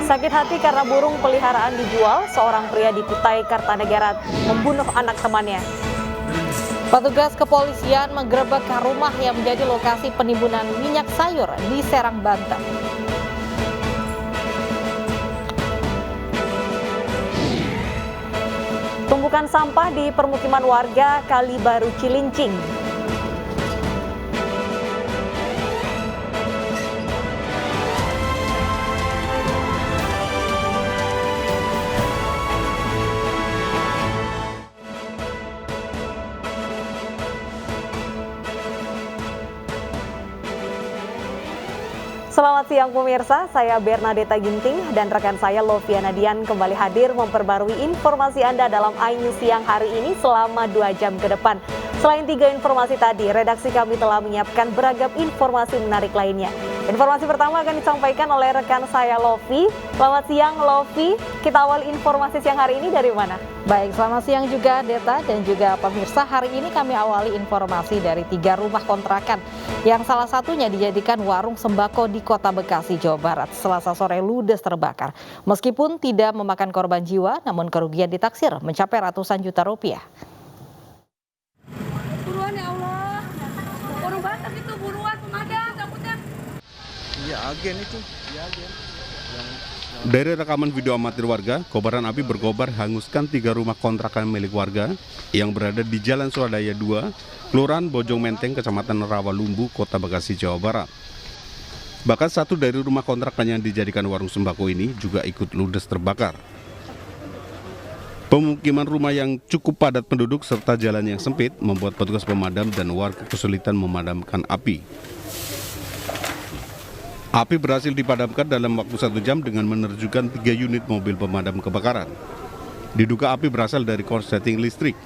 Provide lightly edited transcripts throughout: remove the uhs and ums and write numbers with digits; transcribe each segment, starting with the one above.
Sakit hati karena burung peliharaan dijual, seorang pria di Kutai Kartanegara membunuh anak temannya. Petugas kepolisian menggerebek rumah yang menjadi lokasi penimbunan minyak sayur di Serang, Banten. Tumpukan sampah di permukiman warga Kali Baru Cilincing. Selamat siang pemirsa, saya Bernadetta Ginting dan rekan saya Loviana Dian kembali hadir memperbarui informasi Anda dalam iNews siang hari ini selama 2 jam ke depan. Selain 3 informasi tadi, redaksi kami telah menyiapkan beragam informasi menarik lainnya. Informasi pertama akan disampaikan oleh rekan saya Lovi. Selamat siang Lovi, kita awal informasi siang hari ini dari mana? Baik, selamat siang juga Deta dan juga pemirsa. Hari ini kami awali informasi dari 3 rumah kontrakan yang salah satunya dijadikan warung sembako di Kota Bekasi, Jawa Barat. Selasa sore ludes terbakar. Meskipun tidak memakan korban jiwa, namun kerugian ditaksir mencapai ratusan juta rupiah. Buruan ya Allah, orang Batak itu buruan pemadam, takutnya. Iya agen itu, iya agen. Dari rekaman video amatir warga, kobaran api berkobar hanguskan 3 rumah kontrakan milik warga yang berada di Jalan Swadaya 2, Kelurahan Bojong Menteng, Kecamatan Rawalumbu, Kota Bekasi, Jawa Barat. Bahkan satu dari rumah kontrakan yang dijadikan warung sembako ini juga ikut ludes terbakar. Pemukiman rumah yang cukup padat penduduk serta jalan yang sempit membuat petugas pemadam dan warga kesulitan memadamkan api. Api berhasil dipadamkan dalam waktu 1 jam dengan menerjunkan 3 unit mobil pemadam kebakaran. Diduga api berasal dari korsleting listrik.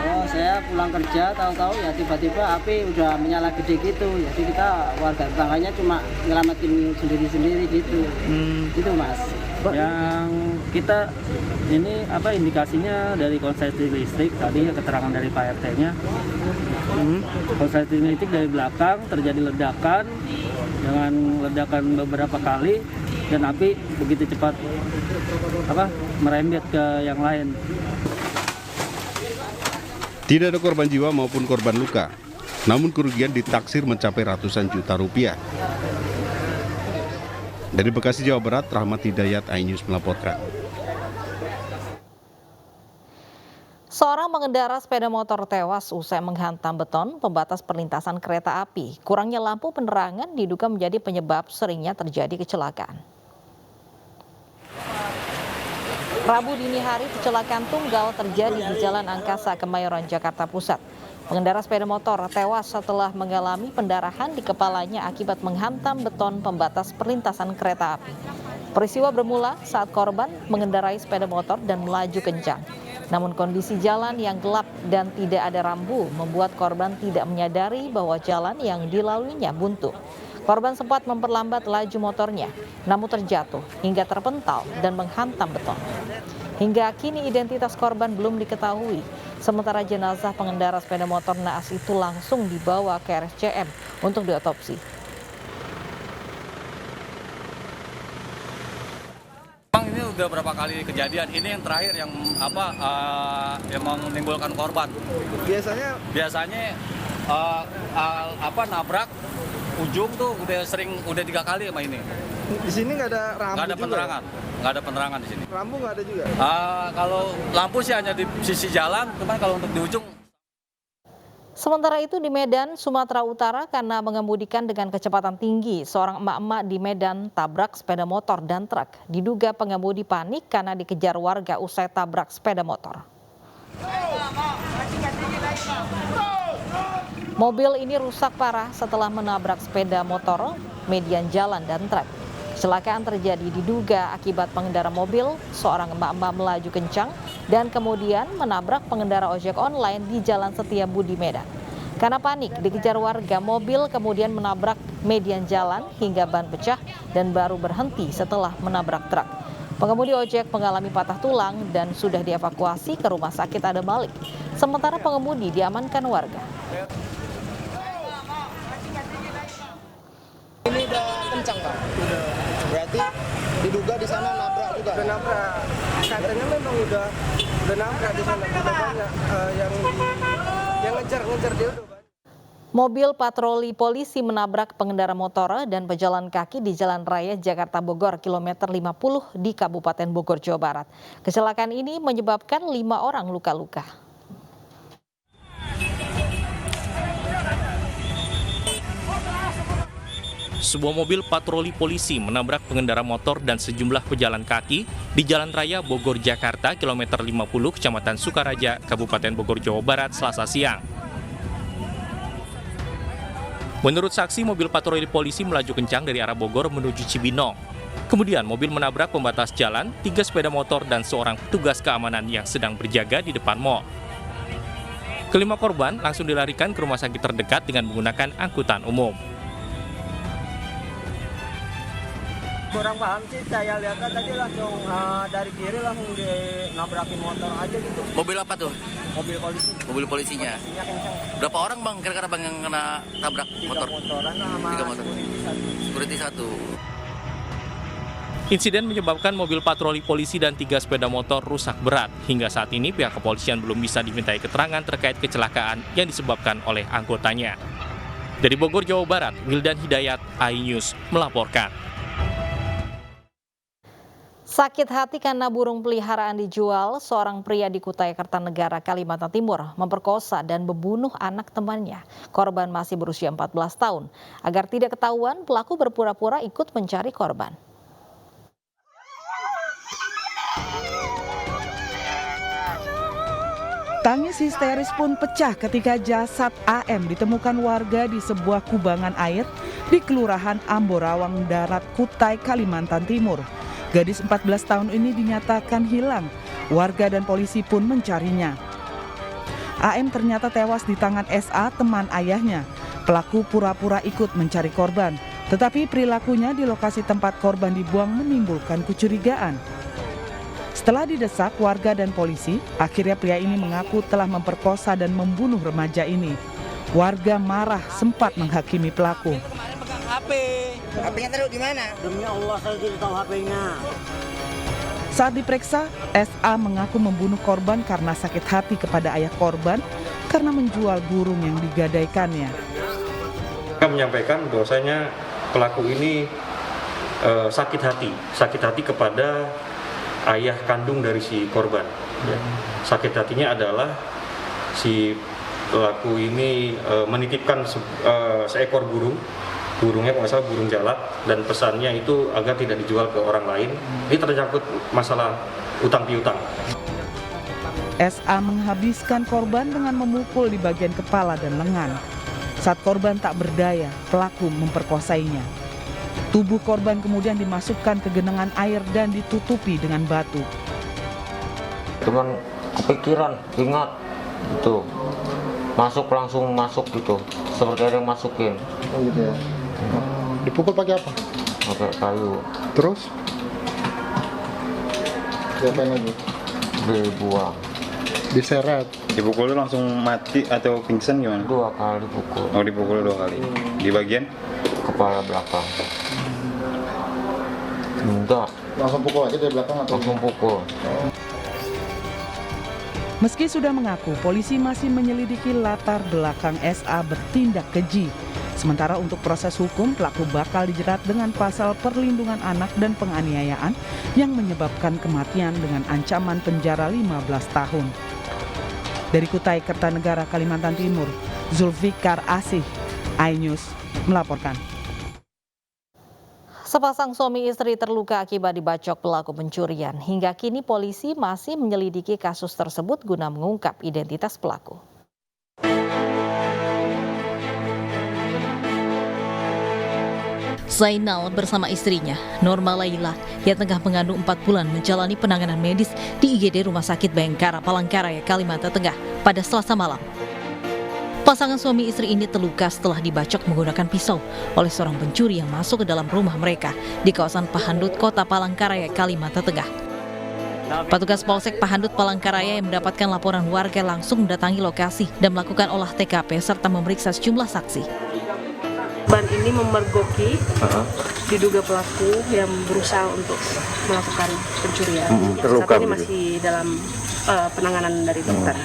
Oh, saya pulang kerja, tahu-tahu ya tiba-tiba api udah menyala gede gitu. Jadi kita warga tetangganya cuma nyelamatin sendiri-sendiri gitu. Gitu Mas. Yang kita ini indikasinya dari konsleting listrik tadi keterangan dari Pak RT-nya. Konsleting listrik dari belakang terjadi ledakan dengan ledakan beberapa kali dan api begitu cepat merembet ke yang lain. Tidak ada korban jiwa maupun korban luka, namun kerugian ditaksir mencapai ratusan juta rupiah. Dari Bekasi, Jawa Barat, Rahmat Hidayat, iNews melaporkan. Seorang pengendara sepeda motor tewas usai menghantam beton pembatas perlintasan kereta api. Kurangnya lampu penerangan diduga menjadi penyebab seringnya terjadi kecelakaan. Rabu dini hari kecelakaan tunggal terjadi di Jalan Angkasa, Kemayoran, Jakarta Pusat. Pengendara sepeda motor tewas setelah mengalami pendarahan di kepalanya akibat menghantam beton pembatas perlintasan kereta api. Peristiwa bermula saat korban mengendarai sepeda motor dan melaju kencang. Namun kondisi jalan yang gelap dan tidak ada rambu membuat korban tidak menyadari bahwa jalan yang dilaluinya buntu. Korban sempat memperlambat laju motornya, namun terjatuh hingga terpental dan menghantam beton. Hingga kini identitas korban belum diketahui. Sementara jenazah pengendara sepeda motor naas itu langsung dibawa ke RSCM untuk diotopsi. Memang ini udah berapa kali kejadian, ini yang terakhir yang menimbulkan korban. Biasanya nabrak ujung tuh udah 3 kali sama ini. Di sini nggak ada rambu Nggak ada juga. penerangan, nggak ada penerangan di sini. Rambu nggak ada juga. Kalau lampu sih hanya di sisi jalan, cuman kalau untuk di ujung. Sementara itu di Medan, Sumatera Utara, karena mengemudikan dengan kecepatan tinggi, seorang emak-emak di Medan tabrak sepeda motor dan truk. Diduga pengemudi panik karena dikejar warga usai tabrak sepeda motor. Mobil ini rusak parah setelah menabrak sepeda motor, median jalan dan truk. Kecelakaan terjadi diduga akibat pengendara mobil, seorang emak-emak melaju kencang dan kemudian menabrak pengendara ojek online di Jalan Setiabudi, Medan. Karena panik dikejar warga, mobil kemudian menabrak median jalan hingga ban pecah dan baru berhenti setelah menabrak truk. Pengemudi ojek mengalami patah tulang dan sudah dievakuasi ke Rumah Sakit Adam Malik. Sementara pengemudi diamankan warga. Diduga di sana nabrak juga. Udah nabrak. Katanya memang udah nabrak di sana. Udah banyak yang ngejar dia udah. Mobil patroli polisi menabrak pengendara motor dan pejalan kaki di Jalan Raya Jakarta Bogor kilometer 50 di Kabupaten Bogor, Jawa Barat. Kecelakaan ini menyebabkan 5 orang luka-luka. Sebuah mobil patroli polisi menabrak pengendara motor dan sejumlah pejalan kaki di Jalan Raya Bogor, Jakarta kilometer 50 Kecamatan Sukaraja, Kabupaten Bogor, Jawa Barat, Selasa siang. Menurut saksi, mobil patroli polisi melaju kencang dari arah Bogor menuju Cibinong. Kemudian mobil menabrak pembatas jalan, 3 sepeda motor dan seorang petugas keamanan yang sedang berjaga di depan mal. Kelima korban langsung dilarikan ke rumah sakit terdekat dengan menggunakan angkutan umum. Kurang paham sih, saya lihat tadi langsung dari kiri langsung nabrakin motor aja gitu. Mobil apa tuh? Mobil polisi. Mobil polisinya. Berapa orang bang kira-kira bang yang kena tabrak motor? 3 motor. Security 1. Insiden menyebabkan mobil patroli polisi dan 3 sepeda motor rusak berat. Hingga saat ini pihak kepolisian belum bisa dimintai keterangan terkait kecelakaan yang disebabkan oleh anggotanya. Dari Bogor, Jawa Barat, Wildan Hidayat, iNews melaporkan. Sakit hati karena burung peliharaan dijual, seorang pria di Kutai Kartanegara, Kalimantan Timur memperkosa dan membunuh anak temannya. Korban masih berusia 14 tahun. Agar tidak ketahuan, pelaku berpura-pura ikut mencari korban. Tangis histeris pun pecah ketika jasad AM ditemukan warga di sebuah kubangan air di Kelurahan Amborawang Darat, Kutai, Kalimantan Timur. Gadis 14 tahun ini dinyatakan hilang. Warga dan polisi pun mencarinya. AM ternyata tewas di tangan SA, teman ayahnya. Pelaku pura-pura ikut mencari korban, tetapi perilakunya di lokasi tempat korban dibuang menimbulkan kecurigaan. Setelah didesak warga dan polisi, akhirnya pria ini mengaku telah memperkosa dan membunuh remaja ini. Warga marah sempat menghakimi pelaku. HP-nya taruh di mana? Demi Allah saya tidak tahu HP-nya. Saat diperiksa, SA mengaku membunuh korban karena sakit hati kepada ayah korban karena menjual burung yang digadaikannya. Mereka menyampaikan bahwasanya pelaku ini sakit hati kepada ayah kandung dari si korban. Sakit hatinya adalah si pelaku ini menitipkan seekor burungnya kalau nggak salah burung jalak, dan pesannya itu agar tidak dijual ke orang lain. Ini terjangkut masalah utang piutang. SA menghabiskan korban dengan memukul di bagian kepala dan lengan. Saat korban tak berdaya, pelaku memperkosainya. Tubuh korban kemudian dimasukkan ke genangan air dan ditutupi dengan batu. Cuman kepikiran, ingat gitu, langsung masuk gitu, seperti ada yang masukin. Oh gitu ya. Dipukul pakai apa? Pakai kayu. Terus? Diapain lagi? Dibuang. Diseret. Dipukulnya langsung mati atau pingsan gimana? 2 kali pukul. Oh, dipukul 2 kali. Di bagian? Kepala belakang. Enggak. Langsung pukul aja dari belakang atau? Langsung pukul. Meski sudah mengaku, polisi masih menyelidiki latar belakang SA bertindak keji. Sementara untuk proses hukum, pelaku bakal dijerat dengan pasal perlindungan anak dan penganiayaan yang menyebabkan kematian dengan ancaman penjara 15 tahun. Dari Kutai Kartanegara, Kalimantan Timur, Zulfikar Asih, iNews melaporkan. Sepasang suami istri terluka akibat dibacok pelaku pencurian. Hingga kini polisi masih menyelidiki kasus tersebut guna mengungkap identitas pelaku. Zainal bersama istrinya, Norma Laila, yang tengah mengandung 4 bulan menjalani penanganan medis di IGD Rumah Sakit Bayangkara, Palangkaraya, Kalimantan Tengah pada Selasa malam. Pasangan suami istri ini terluka setelah dibacok menggunakan pisau oleh seorang pencuri yang masuk ke dalam rumah mereka di kawasan Pahandut, Kota Palangkaraya, Kalimantan Tengah. Petugas Polsek Pahandut Palangkaraya yang mendapatkan laporan warga langsung mendatangi lokasi dan melakukan olah TKP serta memeriksa sejumlah saksi. Korban ini ini memergoki diduga pelaku yang berusaha untuk melakukan pencurian. Saat ini masih dalam penanganan dari dokter.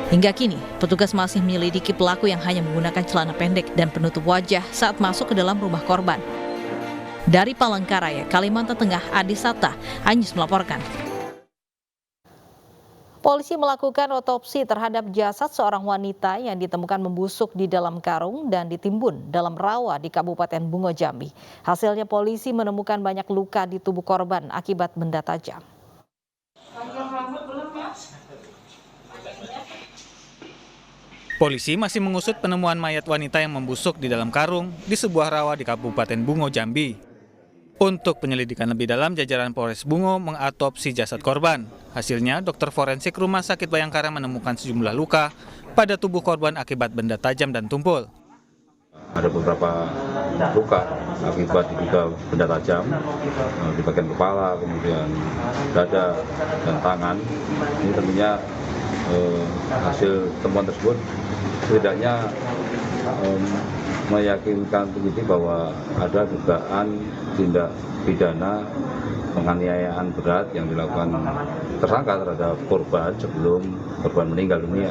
Hingga kini, petugas masih menyelidiki pelaku yang hanya menggunakan celana pendek dan penutup wajah saat masuk ke dalam rumah korban. Dari Palangkaraya, Kalimantan Tengah, Adi Sata, Anyus melaporkan. Polisi melakukan otopsi terhadap jasad seorang wanita yang ditemukan membusuk di dalam karung dan ditimbun dalam rawa di Kabupaten Bungo Jambi. Hasilnya polisi menemukan banyak luka di tubuh korban akibat benda tajam. Polisi masih mengusut penemuan mayat wanita yang membusuk di dalam karung di sebuah rawa di Kabupaten Bungo Jambi. Untuk penyelidikan lebih dalam, jajaran Polres Bungo mengatopsi jasad korban. Hasilnya, dokter forensik Rumah Sakit Bayangkara menemukan sejumlah luka pada tubuh korban akibat benda tajam dan tumpul. Ada beberapa luka akibat diduga benda tajam di bagian kepala, kemudian dada dan tangan. Ini tentunya hasil temuan tersebut setidaknya meyakinkan penyidik bahwa ada dugaan tindak pidana penganiayaan berat yang dilakukan tersangka terhadap korban sebelum korban meninggal dunia.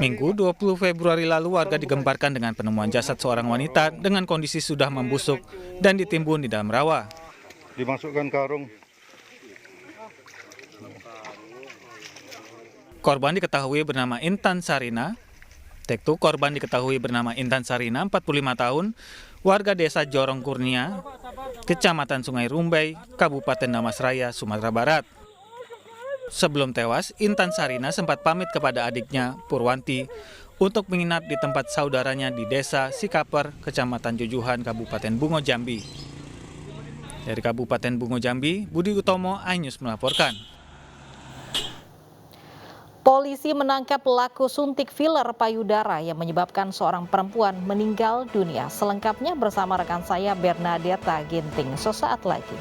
Minggu 20 Februari lalu warga digemparkan dengan penemuan jasad seorang wanita dengan kondisi sudah membusuk dan ditimbun di dalam rawa. Dimasukkan karung. Korban diketahui bernama Intan Sarina. Tektu korban diketahui bernama Intan Sarina, 45 tahun, warga desa Jorong Kurnia, Kecamatan Sungai Rumbai, Kabupaten Damasraya, Sumatera Barat. Sebelum tewas, Intan Sarina sempat pamit kepada adiknya, Purwanti, untuk menginap di tempat saudaranya di desa Sikaper, Kecamatan Jujuhan, Kabupaten Bungo Jambi. Dari Kabupaten Bungo Jambi, Budi Utomo, iNews melaporkan. Polisi menangkap pelaku suntik filler payudara yang menyebabkan seorang perempuan meninggal dunia. Selengkapnya bersama rekan saya Bernadetta Ginting sesaat lagi.